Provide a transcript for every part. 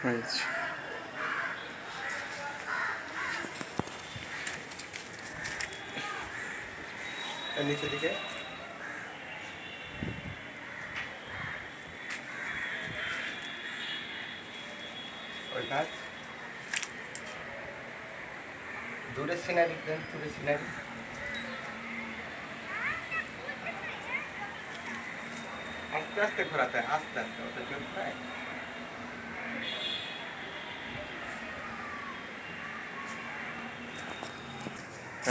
হয়েছে। নিচে দিকে ওই গাছ দূরের সিনারি দেন, দূরের সিনারি আস্তে আস্তে ঘোরাতে হয়, আস্তে আস্তে ওটা জোর ঘোরায়।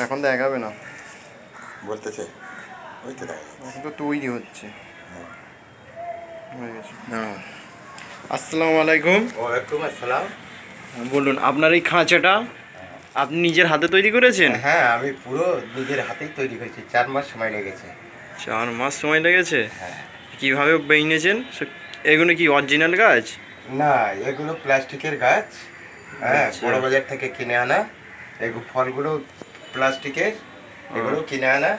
এখন দেখাবে না, বলতেছে ওই তো দেখা এখন তো তৈরি হচ্ছে। হ্যাঁ। হয়ে গেছে। হ্যাঁ, আসসালামু আলাইকুম। ওয়ালাইকুম আসসালাম। বলুন, আপনার এই খাঁচাটা আপনি নিজের হাতে তৈরি করেছেন? হ্যাঁ, আমি পুরো নিজের হাতেই তৈরি করেছি, 4 মাস সময় লেগেছে। 4 মাস সময় লেগেছে? হ্যাঁ। কীভাবে বেঁধেছেন? এগুলো কি অরিজিনাল গাছ? না, এগুলো প্লাস্টিকের গাছ। হ্যাঁ, আচ্ছা। বড় বাজার থেকে কিনে আনা। এগুলো ফলগুলো প্লাস্টিকের, এগুলো কিনে আনা।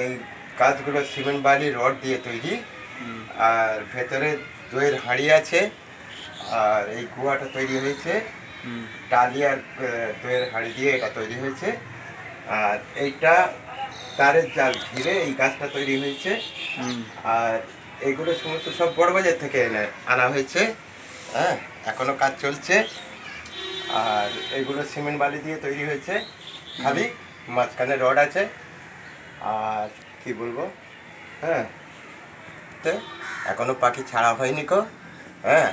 এই গাছগুলো সিমেন্ট বালি রড দিয়ে তৈরি। আর ভেতরে দইয়ের হাঁড়ি আছে। আর এই গুহাটা তৈরি হয়েছে টালি আর দইয়ের হাঁড়ি দিয়ে, এটা তৈরি হয়েছে। আর এইটা তারের জাল ঘিরে এই গাছটা তৈরি হয়েছে। আর এগুলো সমস্ত সব বড় বাজার থেকে আনা হয়েছে। হ্যাঁ, এখনো কাজ চলছে। আর এগুলো সিমেন্ট বালি দিয়ে তৈরি হয়েছে, খালি মাঝখানে রড আছে। আর কি বলবো, হ্যাঁ, তো এখনো পাখি ছাড়া হয়নি কো। হ্যাঁ,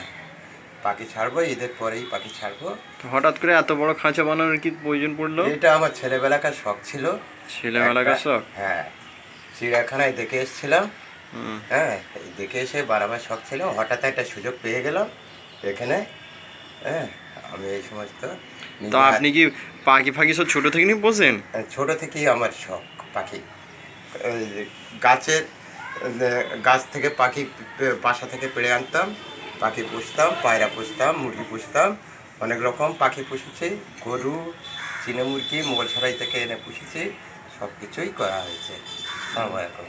পাখি ছাড়বো, ঈদের পরেই পাখি ছাড়বো। তো হঠাৎ করে এত বড় খাঁচা বানানোর কি প্রয়োজন পড়লো? এটা আমার ছেলেবেলাকার শখ ছিল। ছেলেবেলাকার শখ? হ্যাঁ, চিড়িয়াখানায় দেখে এসেছিলাম। হ্যাঁ, এই দেখে এসে বানাবার শখ ছিল, হঠাৎ একটা সুযোগ পেয়ে গেলাম এখানে। হ্যাঁ, আমি এই সমস্ত তো আপনি কি পাখি ফাঁকি সব ছোটো থেকে নিয়ে পোষেন? ছোটো থেকেই আমার শখ পাখি। এই গাছের গাছ থেকে পাখি বাসা থেকে পেড়ে আনতাম, পাখি পুষতাম, পায়রা পুষতাম, মুরগি পুষতাম, অনেক রকম পাখি পুষেছি। গরু, চীনা মুরগি মোগল সরাই থেকে এনে পুষেছি, সব কিছুই করা হয়েছে আমার এখন।